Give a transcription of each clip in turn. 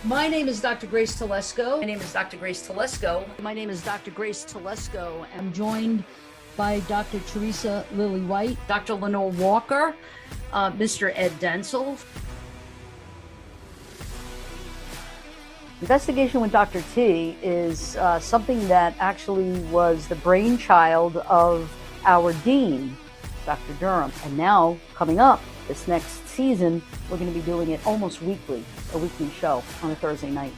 My name is Dr. Grace Telesco. My name is Dr. Grace Telesco. My name is Dr. Grace Telesco. I'm joined by Dr. Teresa Lily White, Dr. Lenore Walker, Mr. Ed Densel. Investigation with Dr. T is something that actually was the brainchild of our dean, Dr. Durham. And now, coming up this next season, we're going to be doing it almost weekly, a weekly show on a Thursday night.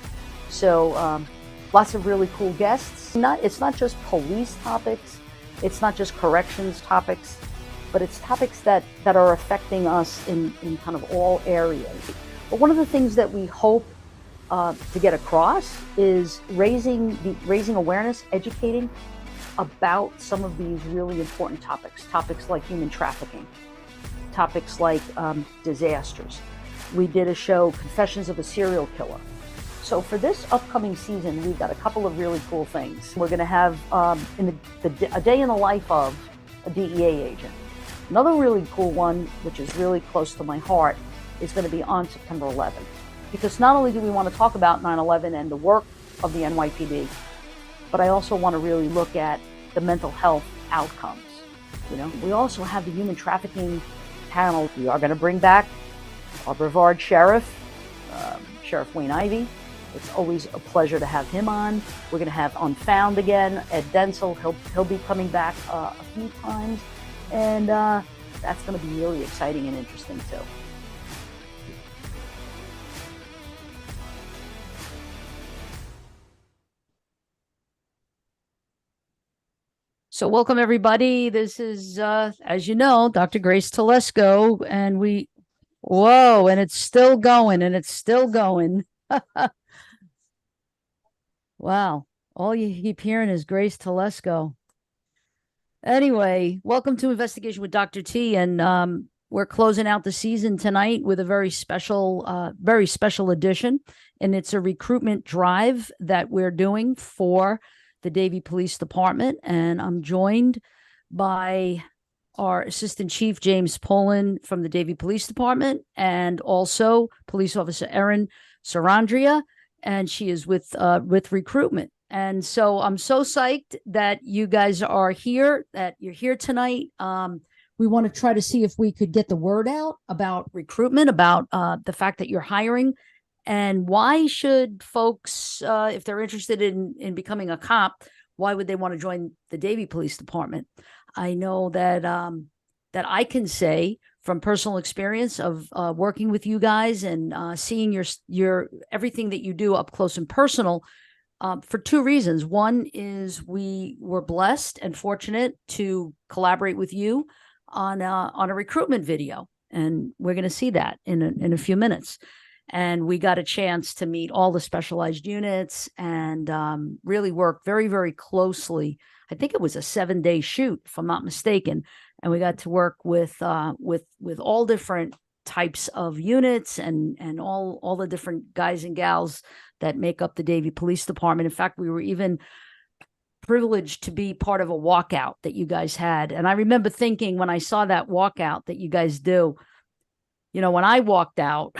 So lots of really cool guests. It's not just police topics, it's not just corrections topics, but it's topics that are affecting us in kind of all areas. But one of the things that we hope to get across is raising awareness, educating about some of these really important topics like human trafficking, topics like disasters. We did a show, Confessions of a Serial Killer. So for this upcoming season, we've got a couple of really cool things. We're going to have a day in the life of a DEA agent. Another really cool one, which is really close to my heart, is going to be on September 11th. Because not only do we want to talk about 9/11 and the work of the NYPD, but I also want to really look at the mental health outcomes. You know, we also have the human trafficking panel. We are going to bring back our Brevard Sheriff, Sheriff Wayne Ivey. It's always a pleasure to have him on. We're going to have Unfound again, Ed Densel. He'll be coming back a few times, and that's going to be really exciting and interesting too. So welcome, everybody. This is, as you know, Dr. Grace Telesco, and and it's still going, and it's still going. Wow. All you keep hearing is Grace Telesco. Anyway, welcome to Investigation with Dr. T, and we're closing out the season tonight with a very special edition, and it's a recruitment drive that we're doing for the Davie Police Department, and I'm joined by our Assistant Chief James Poland from the Davie Police Department, and also Police Officer Erin Sarandria, and she is with Recruitment. And so I'm so psyched that you guys are here, that you're here tonight. We want to try to see if we could get the word out about recruitment, about the fact that you're hiring. And why should folks, if they're interested in becoming a cop, why would they want to join the Davie Police Department? I know that that I can say from personal experience of working with you guys and seeing your everything that you do up close and personal, for two reasons. One is we were blessed and fortunate to collaborate with you on a recruitment video, and we're going to see that in a few minutes. And we got a chance to meet all the specialized units and really work very, very closely. I think it was a 7-day shoot, if I'm not mistaken. And we got to work with all different types of units and all the different guys and gals that make up the Davie Police Department. In fact, we were even privileged to be part of a walkout that you guys had. And I remember thinking when I saw that walkout that you guys do, you know, when I walked out,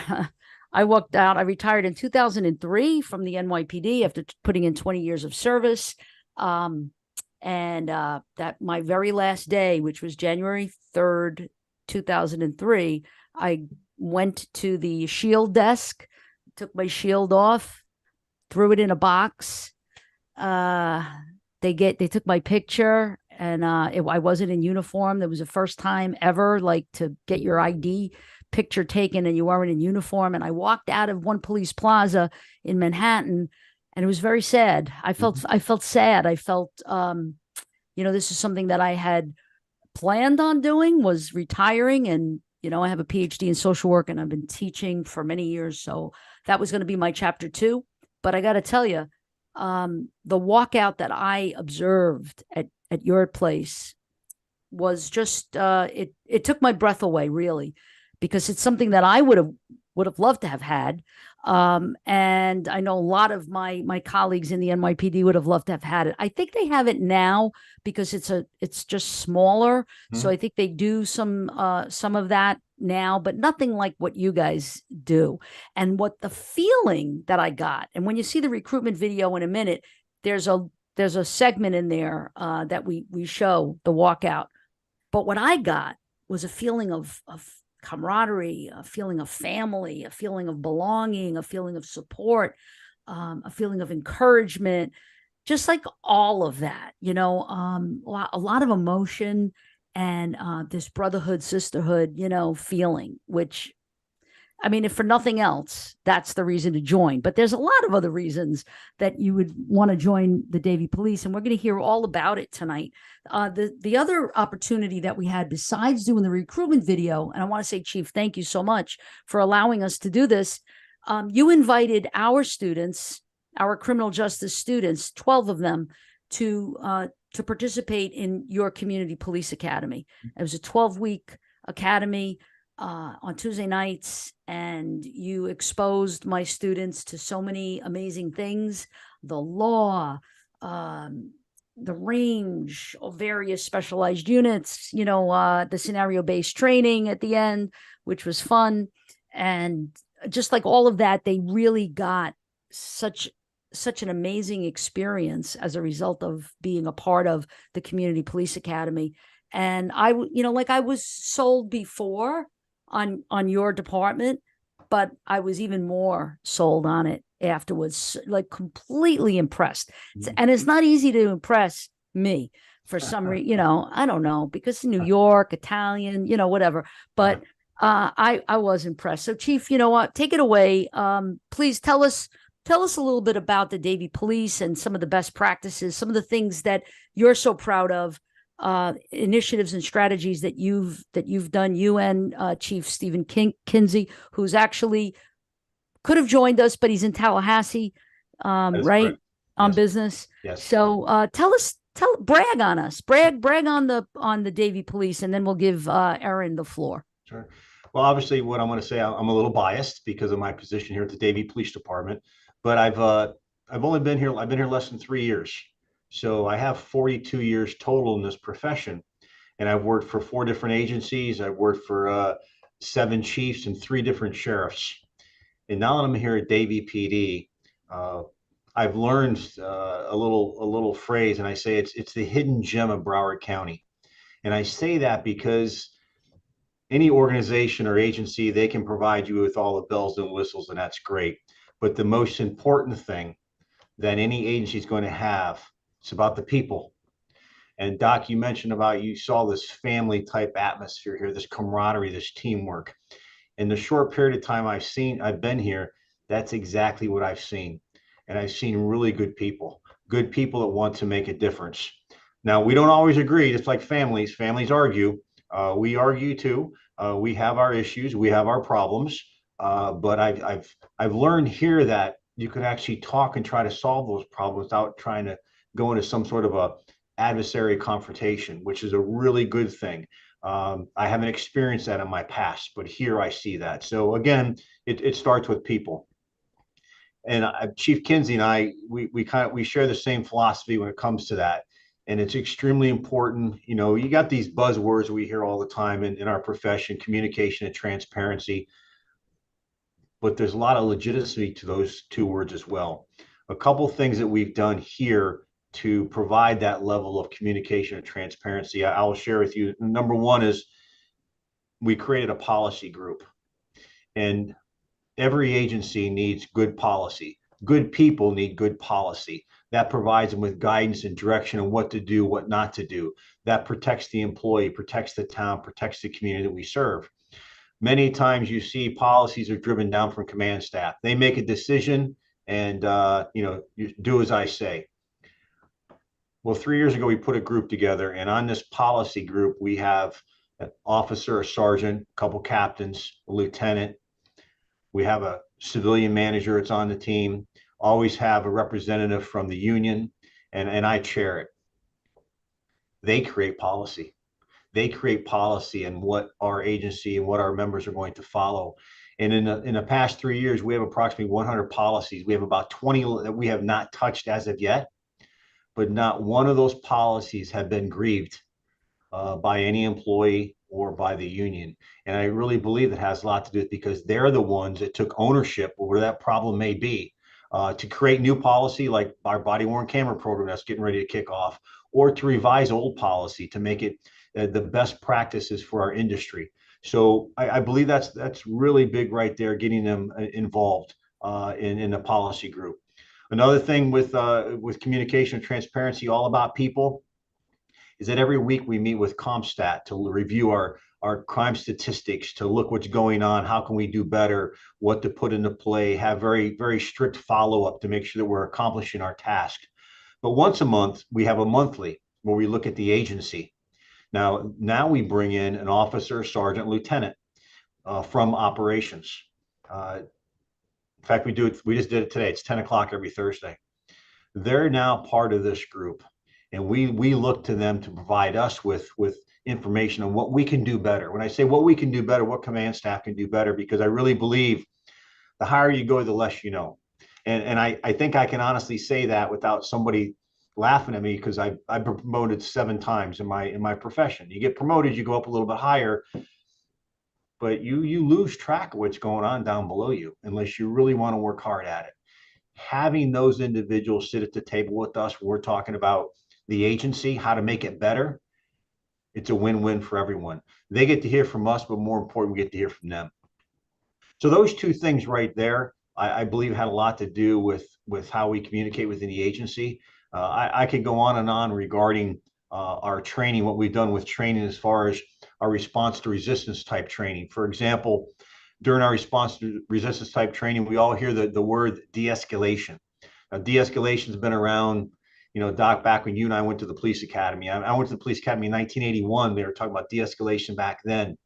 I retired in 2003 from the NYPD after putting in 20 years of service. And that my very last day, which was January 3rd, 2003, I went to the shield desk, took my shield off, threw it in a box. They took my picture, and I wasn't in uniform. That was the first time ever, like, to get your ID picture taken and you weren't in uniform. And I walked out of One Police Plaza in Manhattan, and it was very sad. I felt sad. I felt, this is something that I had planned on doing, was retiring. And, I have a PhD in social work and I've been teaching for many years. So that was going to be my chapter 2. But I got to tell you, the walkout that I observed at your place was just, it took my breath away, really, because it's something that I would have loved to have had. And I know a lot of my colleagues in the NYPD would have loved to have had it. I think they have it now because it's just smaller. So Hmm. I think they do some of that now, but nothing like what you guys do. And what the feeling that I got, and when you see the recruitment video in a minute, there's a there's a segment in there that we show the walkout. But what I got was a feeling of camaraderie, a feeling of family, a feeling of belonging, a feeling of support, a feeling of encouragement, just like all of that, a lot of emotion and this brotherhood, sisterhood, feeling, which I mean, if for nothing else, that's the reason to join. But there's a lot of other reasons that you would want to join the Davie Police, and we're going to hear all about it tonight. The other opportunity that we had, besides doing the recruitment video, and I want to say, Chief, thank you so much for allowing us to do this. You invited our students, our criminal justice students, 12 of them, to participate in your community police academy. It was a 12-week academy on Tuesday nights, and you exposed my students to so many amazing things: the law, the range of various specialized units, the scenario based training at the end, which was fun. And just like all of that, they really got such an amazing experience as a result of being a part of the community police academy. And like I was sold before on your department, but I was even more sold on it afterwards, like completely impressed. And it's not easy to impress me for some reason, I don't know, because New York, Italian, whatever. But I was impressed. So, Chief, you know what? Take it away. Please tell us a little bit about the Davie Police and some of the best practices, some of the things that you're so proud of, initiatives and strategies that you've done. You and Chief Stephen Kinsey, who's actually could have joined us, but he's in Tallahassee, That is right, correct. on Yes. business. Yes. So brag on us, brag on the Davie Police, and then we'll give Erin the floor. Sure. Well, obviously, what I'm going to say, I'm a little biased because of my position here at the Davie Police Department, but I've only been here. I've been here less than 3 years, so I have 42 years total in this profession, and I've worked for 4 different agencies. I've worked for 7 chiefs and 3 different sheriffs, and now that I'm here at Davie PD, uh, I've learned a little phrase, and I say it's the hidden gem of Broward County, and I say that because any organization or agency, they can provide you with all the bells and whistles, and that's great. But the most important thing that any agency is going to have, it's about the people. And Doc, you mentioned about you saw this family type atmosphere here, this camaraderie, this teamwork. In the short period of time I've been here, that's exactly what I've seen. And I've seen really good people that want to make a difference. Now, we don't always agree, just like families argue. We argue too. We have our issues, we have our problems. But I've learned here that you can actually talk and try to solve those problems without trying to go into some sort of a adversary confrontation, which is a really good thing. I haven't experienced that in my past, but here I see that. So again, it starts with people. And Chief Kinsey and I, we share the same philosophy when it comes to that. And it's extremely important. You got these buzzwords we hear all the time in our profession: communication and transparency. But there's a lot of legitimacy to those 2 words as well. A couple of things that we've done here to provide that level of communication and transparency, I'll share with you. Number one is we created a policy group, and every agency needs good policy. Good people need good policy. That provides them with guidance and direction on what to do, what not to do. That protects the employee, protects the town, protects the community that we serve. Many times you see policies are driven down from command staff. They make a decision and, you do as I say. Well, 3 years ago, we put a group together, and on this policy group, we have an officer, a sergeant, a couple captains, a lieutenant. We have a civilian manager that's on the team, always have a representative from the union, and I chair it. They create policy. They create policy and what our agency and what our members are going to follow. And in the past 3 years, we have approximately 100 policies. We have about 20 that we have not touched as of yet, but not one of those policies have been grieved by any employee or by the union. And I really believe it has a lot to do with because they're the ones that took ownership of where that problem may be to create new policy like our body worn camera program that's getting ready to kick off, or to revise old policy to make it the best practices for our industry. So I believe that's really big right there, getting them involved in the policy group. Another thing with communication and transparency, all about people, is that every week we meet with CompStat to review our crime statistics, to look what's going on, how can we do better, what to put into play, have very strict follow-up to make sure that we're accomplishing our task. But once a month, we have a monthly where we look at the agency. Now we bring in an officer, sergeant, lieutenant from operations. In fact, we just did it today. It's 10 o'clock every Thursday. They're now part of this group, and we look to them to provide us with information on what we can do better. When I say what we can do better, what command staff can do better, because I really believe the higher you go, the less you know. And I think I can honestly say that without somebody laughing at me, because I've been promoted 7 times in my profession. You get promoted, you go up a little bit higher, but you lose track of what's going on down below you unless you really want to work hard at it. Having those individuals sit at the table with us when we're talking about the agency, how to make it better, it's a win-win for everyone. They get to hear from us, but more important, we get to hear from them. So those two things right there, I believe, had a lot to do with how we communicate within the agency. I could go on and on regarding our training, what we've done with training as far as our response to resistance type training. For example, during our response to resistance type training, we all hear the word de-escalation. Now, de-escalation has been around, Doc, back when you and I went to the police academy. I went to the police academy in 1981. They were talking about de-escalation back then.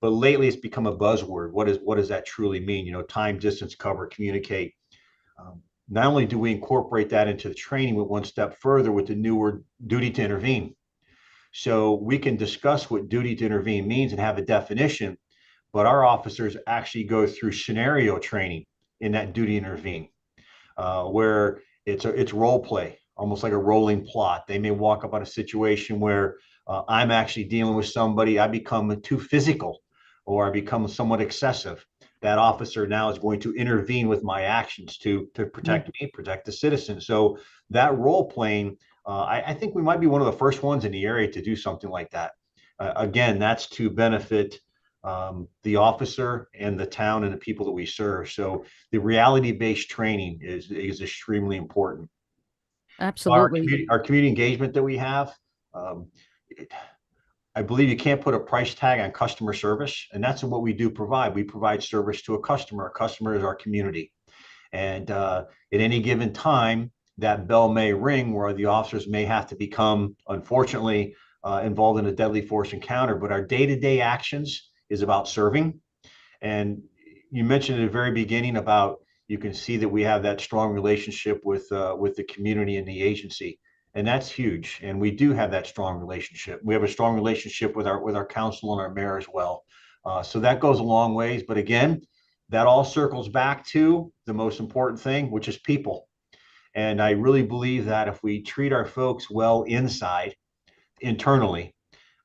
But lately, it's become a buzzword. What does that truly mean? Time, distance, cover, communicate. Not only do we incorporate that into the training, but one step further with the new word duty to intervene. So we can discuss what duty to intervene means and have a definition, but our officers actually go through scenario training in that duty to intervene, where it's role play, almost like a rolling plot. They may walk up on a situation where I'm actually dealing with somebody, I become too physical or I become somewhat excessive. That officer now is going to intervene with my actions to protect me, protect the citizen. So that role playing, I think we might be one of the first ones in the area to do something like that. Again, that's to benefit the officer and the town and the people that we serve. So the reality-based training is extremely important. Absolutely. Our community engagement that we have, um, I believe you can't put a price tag on customer service, and that's what we do provide. We provide service to a customer. A customer is our community. And at any given time, that bell may ring where the officers may have to become, unfortunately, involved in a deadly force encounter. But our day-to-day actions is about serving. And you mentioned at the very beginning about, you can see that we have that strong relationship with the community and the agency, and that's huge. And we do have that strong relationship. We have a strong relationship with our council and our mayor as well. So that goes a long ways. But again, that all circles back to the most important thing, which is people. And I really believe that if we treat our folks well internally,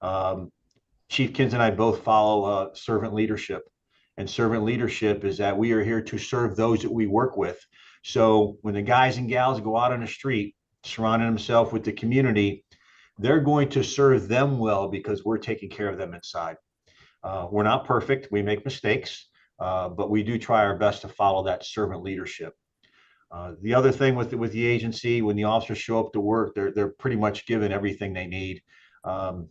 um, Chief Kins and I both follow servant leadership. And servant leadership is that we are here to serve those that we work with. So when the guys and gals go out on the street, surrounding themselves with the community, they're going to serve them well because we're taking care of them inside. We're not perfect. We make mistakes, but we do try our best to follow that servant leadership. The other thing with the agency, when the officers show up to work, they're pretty much given everything they need. Um,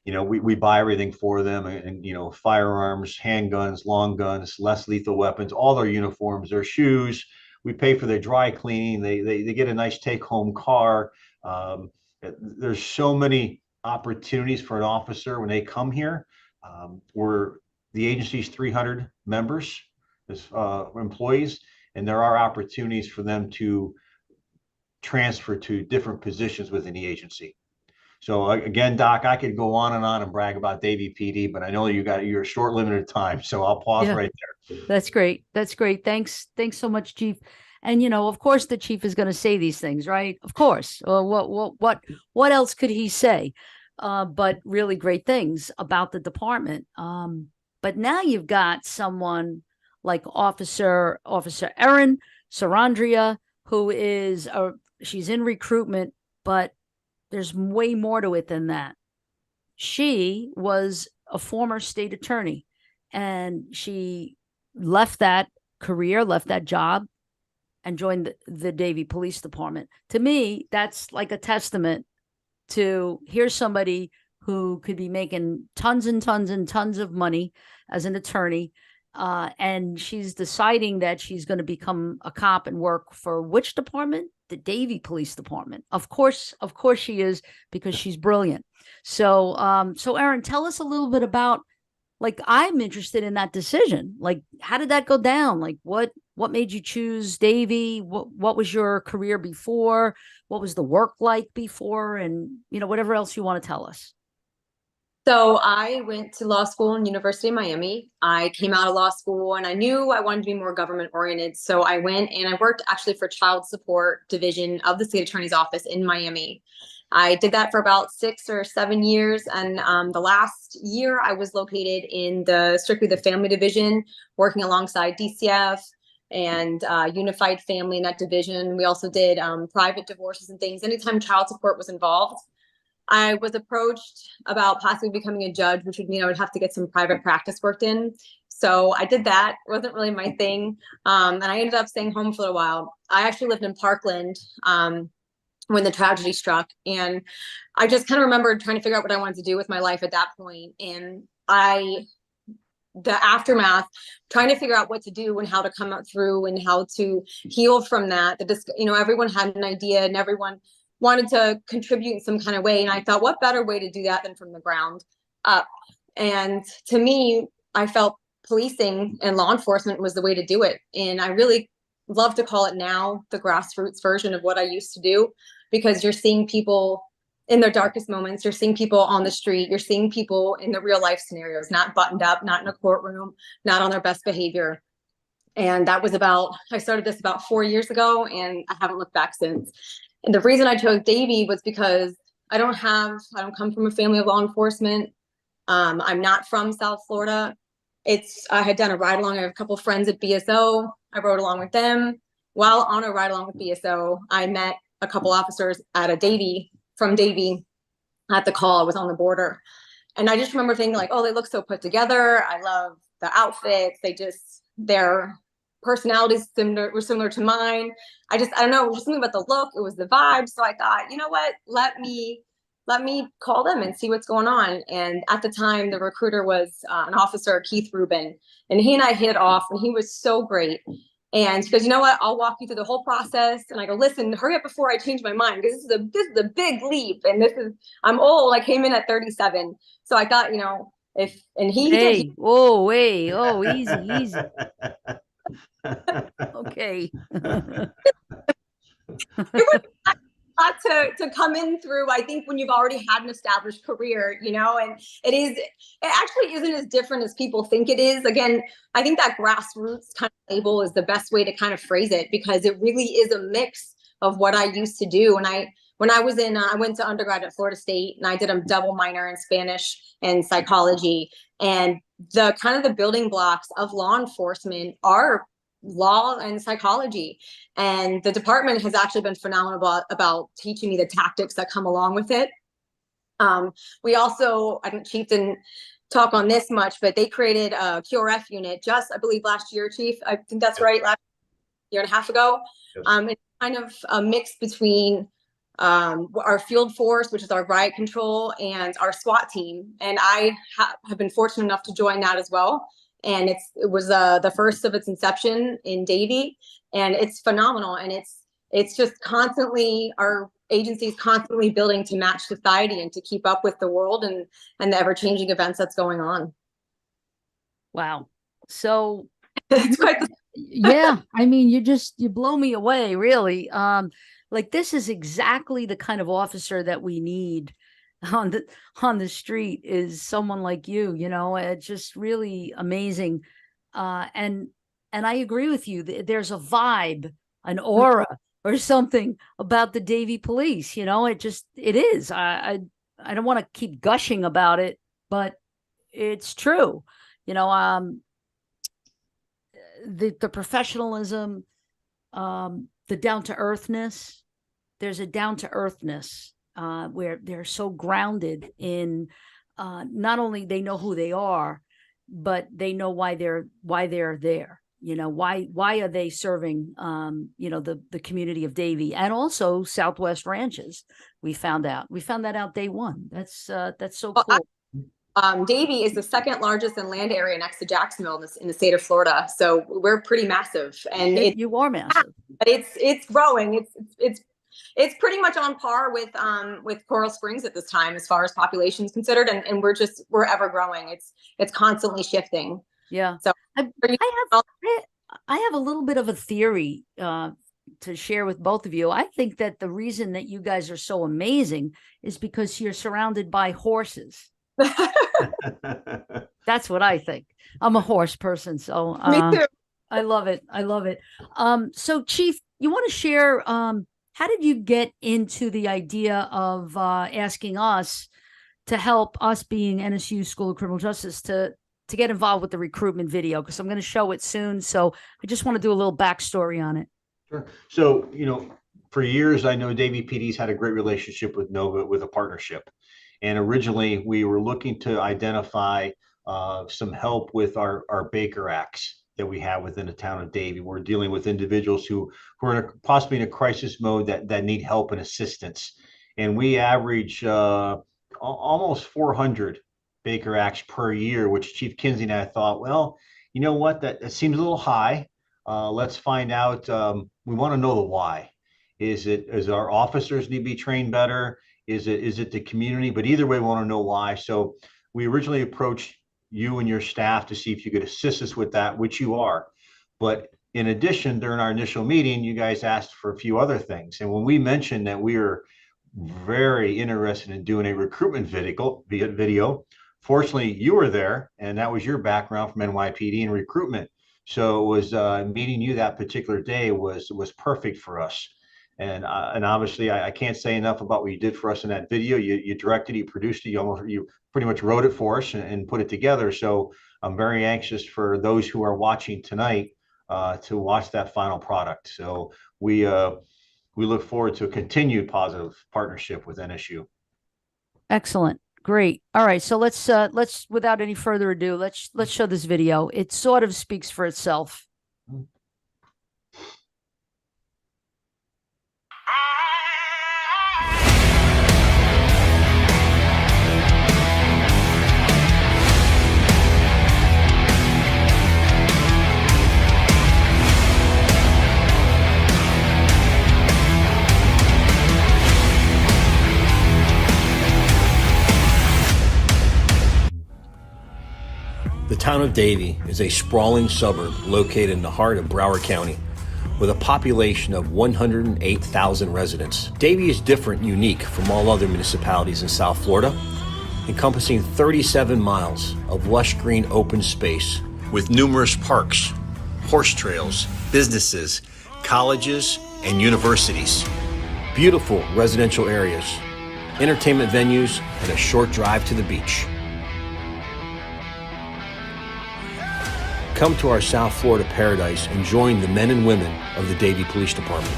we buy everything for them, and firearms, handguns, long guns, less lethal weapons, all their uniforms, their shoes. We pay for their dry cleaning. They get a nice take home car. There's so many opportunities for an officer when they come here. We're the agency's 300 members, employees, and there are opportunities for them to transfer to different positions within the agency. So again, Doc, I could go on and brag about Davie PD, but I know you're short limited time, so I'll pause Yeah. right there. That's great. That's great. Thanks so much, Chief. And of course, the chief is going to say these things, right? Of course. What else could he say? But really great things about the department. But now you've got someone like Officer Erin Sarandria, who is she's in recruitment, but there's way more to it than that. She was a former state attorney, and she left that career, left that job, and joined the Davie Police Department. To me, that's like a testament to here's somebody who could be making tons and tons and tons of money as an attorney. And she's deciding that she's going to become a cop and work for which department? The Davie Police Department. Of course she is, because she's brilliant. So Erin, tell us a little bit about, like, I'm interested in that decision. Like, how did that go down? Like, what made you choose Davie? What was your career before? What was the work like before? And whatever else you want to tell us. So I went to law school in University of Miami. I came out of law school and I knew I wanted to be more government oriented. So I went and I worked actually for child support division of the state attorney's office in Miami. I did that for about 6 or 7 years. And the last year I was located in strictly the family division, working alongside DCF and unified family in that division. We also did private divorces and things. Anytime child support was involved, I was approached about possibly becoming a judge, which would mean I would have to get some private practice worked in. So I did that. It wasn't really my thing. And I ended up staying home for a while. I actually lived in Parkland when the tragedy struck. And I just kind of remembered trying to figure out what I wanted to do with my life at that point. And the aftermath, trying to figure out what to do and how to come out through and how to heal from that. Everyone had an idea and everyone wanted to contribute in some kind of way. And I thought, what better way to do that than from the ground up? And to me, I felt policing and law enforcement was the way to do it. And I really love to call it now the grassroots version of what I used to do, because you're seeing people in their darkest moments. You're seeing people on the street. You're seeing people in the real life scenarios, not buttoned up, not in a courtroom, not on their best behavior. And I started this about 4 years ago, and I haven't looked back since. And the reason I chose Davie was because I don't come from a family of law enforcement. I'm not from South Florida. I had done a ride along. I have a couple of friends at BSO. I rode along with them. While on a ride along with BSO, I met a couple officers at from Davie at the call. I was on the border. And I just remember thinking like, oh, they look so put together. I love the outfits. Their personalities were similar to mine. I don't know, it was just something about the look. It was the vibe. So I thought, you know what, let me call them and see what's going on. And at the time, the recruiter was an officer, Keith Rubin, and he and I hit it off, and he was so great. And she goes, you know what, I'll walk you through the whole process. And I go, listen, hurry up before I change my mind, because this is a big leap. And I'm old. I came in at 37. So I thought, Easy. Okay. It was a lot to come in through, I think, when you've already had an established career, and it actually isn't as different as people think it is. Again, I think that grassroots kind of label is the best way to kind of phrase it, because it really is a mix of what I used to do. And I went to undergrad at Florida State, and I did a double minor in Spanish and psychology. And the kind of the building blocks of law enforcement are law and psychology. And the department has actually been phenomenal about teaching me the tactics that come along with it. We also, I think Chief didn't talk on this much, but they created a QRF unit just, I believe, last year, Chief. I think that's right, last year and a half ago. Yes. It's kind of a mix between our field force, which is our riot control, and our SWAT team. And I have been fortunate enough to join that as well. And it was the first of its inception in Davie, and it's phenomenal. And it's just constantly, our agency is constantly building to match society and to keep up with the world and the ever-changing events that's going on. Wow. So it's quite yeah, I mean, you blow me away, really. Like, this is exactly the kind of officer that we need on the street is someone like you. It's just really amazing. And I agree with you. There's a vibe, an aura or something about the Davie police. It is. I don't want to keep gushing about it, but it's true. The professionalism, the down to earthness. There's a down to earthness where they're so grounded in not only they know who they are, but they know why they're there. Why are they serving the community of Davie and also Southwest Ranches? We found that out day one. That's so cool. Davie is the second largest in land area next to Jacksonville in the state of Florida. So we're pretty massive, and you are massive. But it's growing. It's pretty much on par with Coral Springs at this time as far as population is considered, and we're ever growing. It's constantly shifting. Yeah. So I have a little bit of a theory to share with both of you. I think that the reason that you guys are so amazing is because you're surrounded by horses. That's what I think. I'm a horse person, so me too. I love it. So Chief, you want to share how did you get into the idea of asking us to help us being NSU School of Criminal Justice to get involved with the recruitment video? Because I'm going to show it soon. So I just want to do a little backstory on it. Sure. So, for years, I know Davie PD's had a great relationship with Nova with a partnership. And originally, we were looking to identify some help with our Baker Acts that we have within the town of Davie. We're dealing with individuals who are possibly in a crisis mode that need help and assistance. And we average almost 400 Baker Acts per year, which Chief Kinsey and I thought, well, you know what, that seems a little high. Let's find out. We want to know the why. Is our officers need to be trained better? Is it the community? But either way, we want to know why. So we originally approached you and your staff to see if you could assist us with that, which you are. But in addition, during our initial meeting, you guys asked for a few other things. And when we mentioned that we are very interested in doing a recruitment video, fortunately, you were there, and that was your background from NYPD and recruitment. So it was meeting you that particular day was perfect for us. And obviously, I can't say enough about what you did for us in that video. You directed, you produced it, you pretty much wrote it for us and put it together. So I'm very anxious for those who are watching tonight to watch that final product. So we look forward to a continued positive partnership with NSU. Excellent. Great. All right. So let's without any further ado, let's show this video. It sort of speaks for itself. The town of Davie is a sprawling suburb located in the heart of Broward County with a population of 108,000 residents. Davie is different and unique from all other municipalities in South Florida, encompassing 37 miles of lush green open space with numerous parks, horse trails, businesses, colleges, and universities. Beautiful residential areas, entertainment venues, and a short drive to the beach. Come to our South Florida paradise and join the men and women of the Davie Police Department.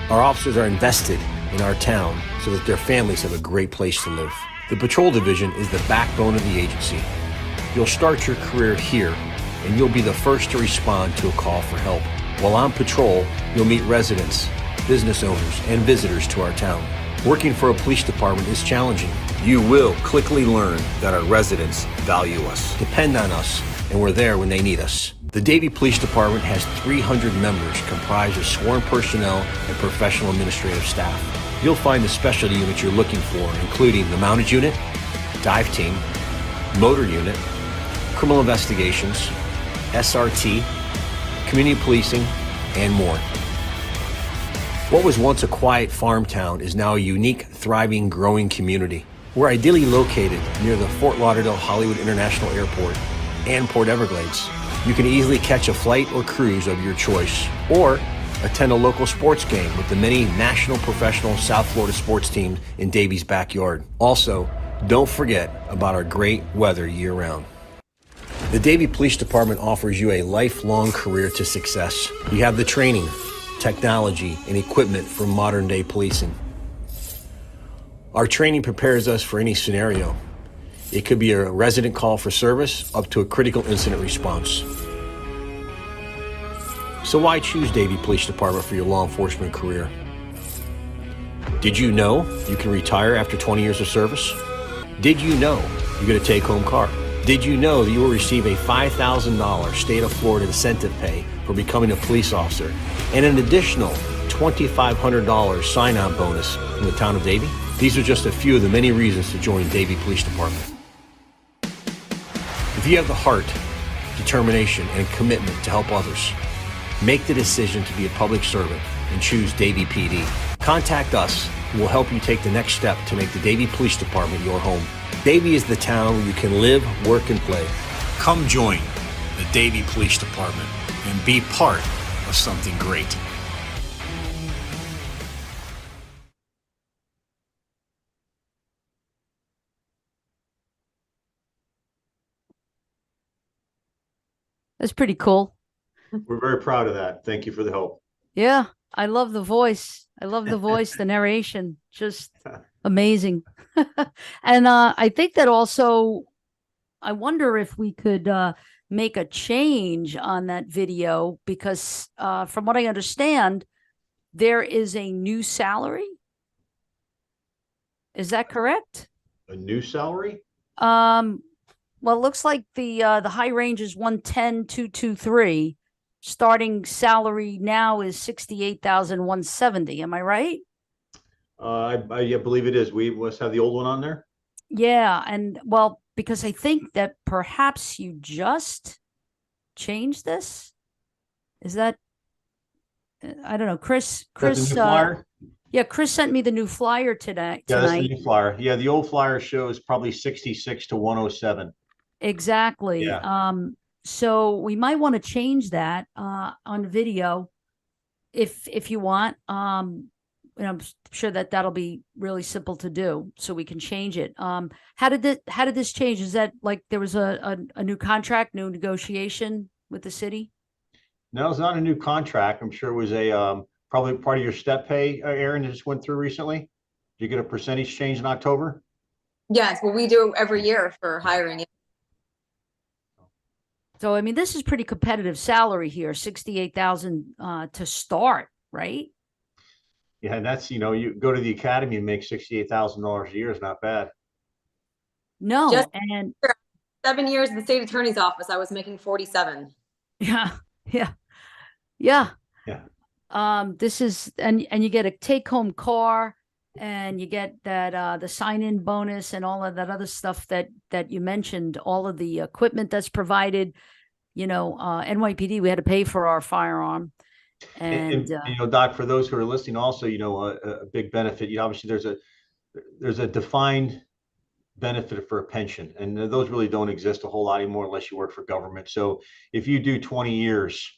Our officers are invested in our town so that their families have a great place to live. The Patrol Division is the backbone of the agency. You'll start your career here, and you'll be the first to respond to a call for help. While on patrol, you'll meet residents, business owners, and visitors to our town. Working for a police department is challenging. You will quickly learn that our residents value us, depend on us, and we're there when they need us. The Davie Police Department has 300 members comprised of sworn personnel and professional administrative staff. You'll find the specialty units you're looking for, including the Mounted Unit, Dive Team, Motor Unit, Criminal Investigations, SRT, Community Policing, and more. What was once a quiet farm town is now a unique, thriving, growing community. We're ideally located near the Fort Lauderdale-Hollywood International Airport and Port Everglades. You can easily catch a flight or cruise of your choice, or attend a local sports game with the many national professional South Florida sports teams in Davie's backyard. Also, don't forget about our great weather year-round. The Davie Police Department offers you a lifelong career to success. You have the training, technology, and equipment for modern-day policing. Our training prepares us for any scenario. It could be a resident call for service up to a critical incident response. So why choose Davie Police Department for your law enforcement career? Did you know you can retire after 20 years of service? Did you know you get a take-home car? Did you know that you will receive a $5,000 state of Florida incentive pay for becoming a police officer and an additional $2,500 sign-on bonus from the town of Davie? These are just a few of the many reasons to join Davie Police Department. If you have the heart, determination, and commitment to help others, make the decision to be a public servant and choose Davie PD. Contact us and we'll help you take the next step to make the Davie Police Department your home. Davie is the town where you can live, work, and play. Come join the Davie Police Department and be part of something great. That's pretty cool. We're very proud of that. Thank you for the help. Yeah, I love the voice. I love the voice, the narration, just amazing. And I think that also, I wonder if we could make a change on that video, because from what I understand, there is a new salary. Is that correct? A new salary? Well, it looks like the high range is 110,223. Starting salary now is 68,170. Am I right? I believe it is. We must have the old one on there. Yeah, and well, because I think that perhaps you just changed this. Is that? I don't know, Chris. That's the new flyer? Yeah, Chris sent me the new flyer today. Yeah, that's the new flyer. Yeah, the old flyer shows probably 66 to 107. Exactly. Yeah. So we might want to change that on video if you want. And I'm sure that that'll be really simple to do, so we can change it. How did this change? Is that like there was a new contract, new negotiation with the city? No, it's not a new contract. I'm sure it was a probably part of your step pay, Aaron, that just went through recently. Did you get a percentage change in October? Yes, well, we do every year for hiring. So I mean, this is pretty competitive salary here, 68,000 to start, right? Yeah, and that's, you go to the academy and make $68,000 a year is not bad. No, Just and 7 years in the state attorney's office, I was making 47. yeah. This is, and you get a take-home car, and you get that the sign-in bonus and all of that other stuff that you mentioned, all of the equipment that's provided. NYPD, we had to pay for our firearm. And Doc, for those who are listening, also, a big benefit, obviously there's a defined benefit for a pension, and those really don't exist a whole lot anymore unless you work for government. So if you do 20 years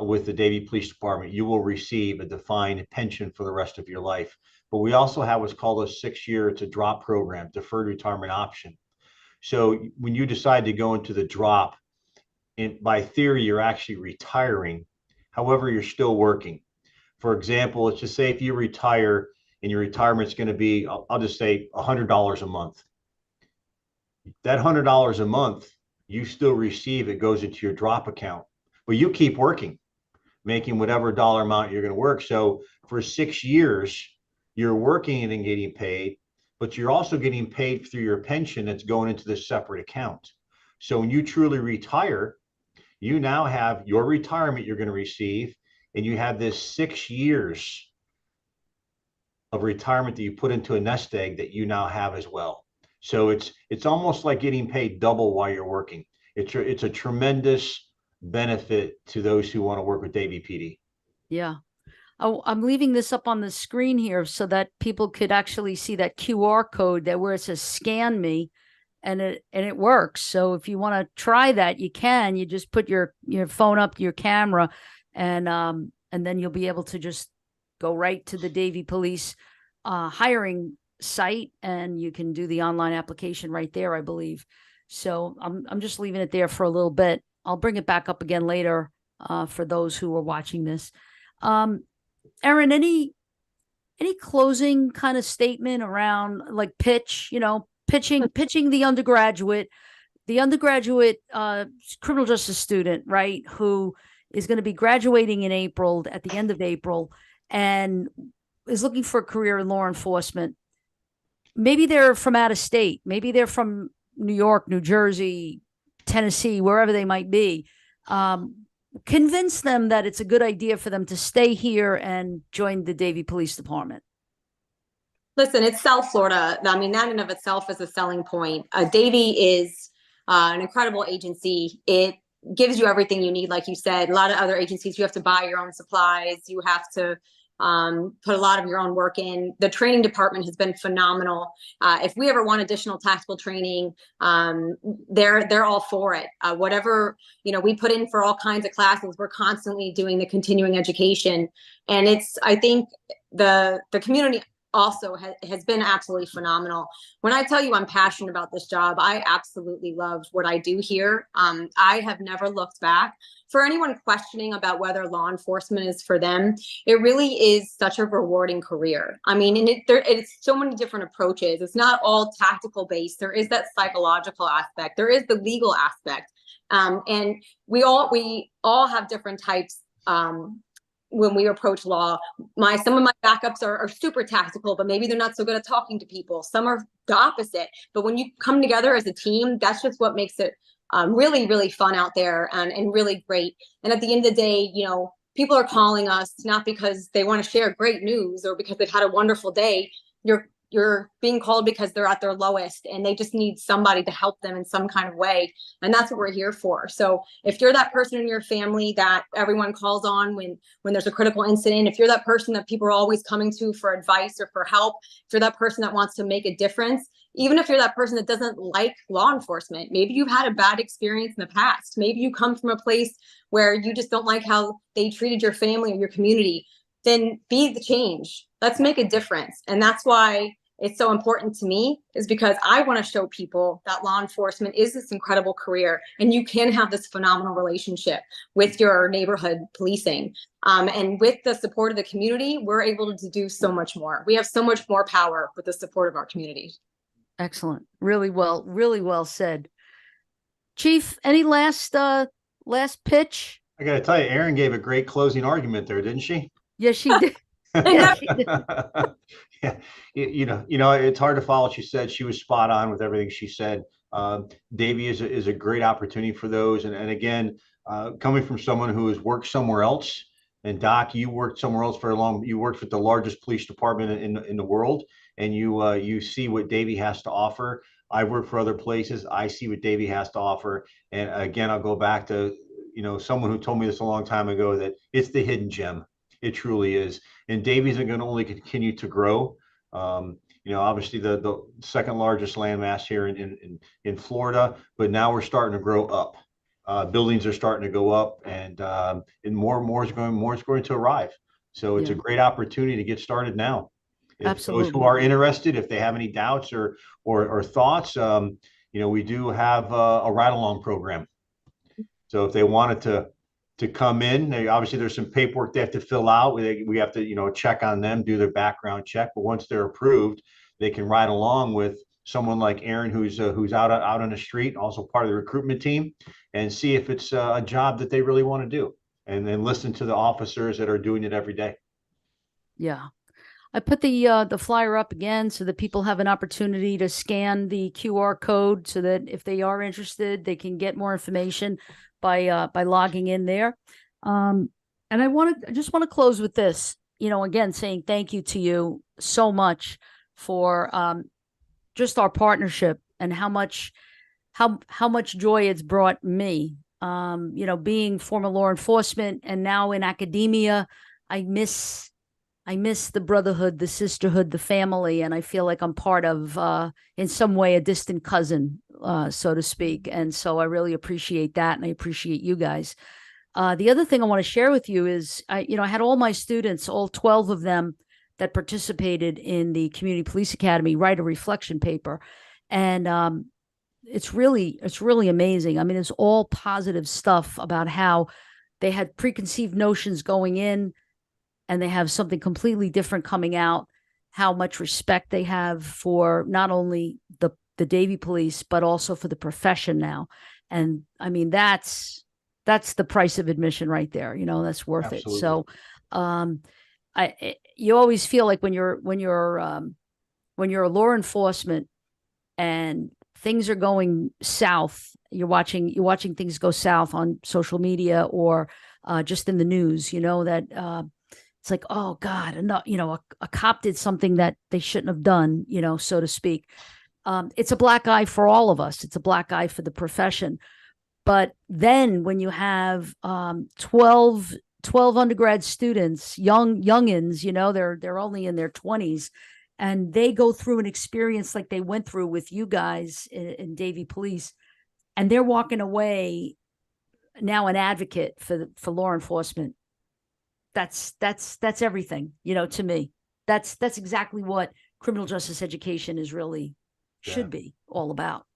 with the Davie Police Department, you will receive a defined pension for the rest of your life. But we also have what's called a 6-year, it's a drop program, deferred retirement option. So when you decide to go into the drop, by theory, you're actually retiring. However, you're still working. For example, let's just say if you retire and your retirement's going to be, I'll just say $100 a month. That $100 a month, you still receive, it goes into your drop account, but you keep working, making whatever dollar amount you're going to work. So for 6 years, you're working and getting paid, but you're also getting paid through your pension that's going into this separate account. So when you truly retire, you now have your retirement you're going to receive, and you have this 6 years of retirement that you put into a nest egg that you now have as well. So it's almost like getting paid double while you're working. It's a tremendous benefit to those who want to work with Davie PD. Yeah. I'm leaving this up on the screen here so that people could actually see that QR code that where it says scan me, and it works. So if you want to try that, you can. You just put your phone up to your camera, and then you'll be able to just go right to the Davie Police hiring site, and you can do the online application right there, I believe. So I'm just leaving it there for a little bit. I'll bring it back up again later for those who are watching this. Erin, any closing kind of statement around like pitching the undergraduate criminal justice student, right, who is going to be graduating in April, at the end of April, and is looking for a career in law enforcement. Maybe they're from out of state. Maybe they're from New York, New Jersey, Tennessee, wherever they might be. Convince them that it's a good idea for them to stay here and join the Davie Police Department. Listen, it's South Florida. I mean, that in and of itself is a selling point. Davie is an incredible agency. It gives you everything you need. Like you said, a lot of other agencies, you have to buy your own supplies. You have to put a lot of your own work in. The training department has been phenomenal. If we ever want additional tactical training, they're all for it. Whatever, we put in for all kinds of classes, we're constantly doing the continuing education. And I think the community also has been absolutely phenomenal. When I tell you I'm passionate about this job, I absolutely love what I do here. I have never looked back. For anyone questioning about whether law enforcement is for them, it really is such a rewarding career. I mean, and it's so many different approaches. It's not all tactical based. There is that psychological aspect. There is the legal aspect. And we all have different types when we approach law. Some of my backups are super tactical, but maybe they're not so good at talking to people. Some are the opposite. But when you come together as a team, that's just what makes it really, really fun out there and really great. And at the end of the day, people are calling us not because they want to share great news or because they've had a wonderful day. You're being called because they're at their lowest and they just need somebody to help them in some kind of way. And that's what we're here for. So if you're that person in your family that everyone calls on when there's a critical incident, if you're that person that people are always coming to for advice or for help, if you're that person that wants to make a difference, even if you're that person that doesn't like law enforcement, maybe you've had a bad experience in the past. Maybe you come from a place where you just don't like how they treated your family or your community, then be the change. Let's make a difference. And that's why it's so important to me, is because I want to show people that law enforcement is this incredible career and you can have this phenomenal relationship with your neighborhood policing. And with the support of the community, we're able to do so much more. We have so much more power with the support of our community. Excellent. Really well said. Chief, any last pitch? I got to tell you, Erin gave a great closing argument there, didn't she? Yes, she did. Yeah, she did. Yeah, it's hard to follow what she said. She was spot on with everything she said. Davie is a great opportunity for those. And again, coming from someone who has worked somewhere else, and Doc, you worked somewhere else for you worked with the largest police department in the world, and you see what Davie has to offer. I work for other places. I see what Davie has to offer. And again, I'll go back to, someone who told me this a long time ago, that it's the hidden gem. It truly is. And Davie's going to only continue to grow. Obviously the second largest landmass here in Florida, but now we're starting to grow up. Buildings are starting to go up, and more is going to arrive. So it's a great opportunity to get started now. Absolutely. Those who are interested, if they have any doubts or thoughts, we do have a ride-along program. So if they wanted to come in, obviously there's some paperwork they have to fill out. We have to check on them, do their background check. But once they're approved, they can ride along with someone like Erin, who's out on the street, also part of the recruitment team, and see if it's a job that they really want to do, and then listen to the officers that are doing it every day. Yeah. I put the flyer up again so that people have an opportunity to scan the QR code so that if they are interested, they can get more information by logging in there. And I just want to close with this, again, saying thank you to you so much for just our partnership and how much joy it's brought me. Being former law enforcement and now in academia, I miss I miss the brotherhood, the sisterhood, the family, and I feel like I'm part of, in some way, a distant cousin, so to speak. And so I really appreciate that, and I appreciate you guys. The other thing I want to share with you is, I had all my students, all 12 of them that participated in the Community Police Academy, write a reflection paper, and it's really amazing. I mean, it's all positive stuff about how they had preconceived notions going in, and they have something completely different coming out, how much respect they have for not only the Davie police, but also for the profession now. And I mean, that's the price of admission right there. That's worth Absolutely. it. So, you always feel like when you're a law enforcement and things are going south, you're watching things go south on social media or just in the news, that it's like, oh God, a cop did something that they shouldn't have done, so to speak. It's a black eye for all of us. It's a black eye for the profession. But then when you have 12 undergrad students, youngins, they're only in their 20s, and they go through an experience like they went through with you guys in Davie Police, and they're walking away now an advocate for law enforcement. That's everything, to me. That's exactly what criminal justice education is really should be all about.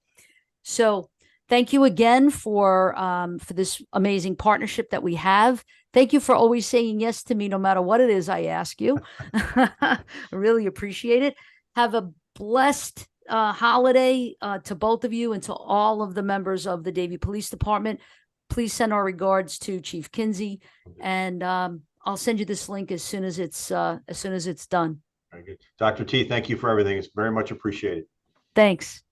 So thank you again for this amazing partnership that we have. Thank you for always saying yes to me, no matter what it is I ask you. I really appreciate it. Have a blessed holiday to both of you and to all of the members of the Davie Police Department. Please send our regards to Chief Kinsey, and I'll send you this link as soon as it's done. Very good. Dr. T, thank you for everything. It's very much appreciated. Thanks.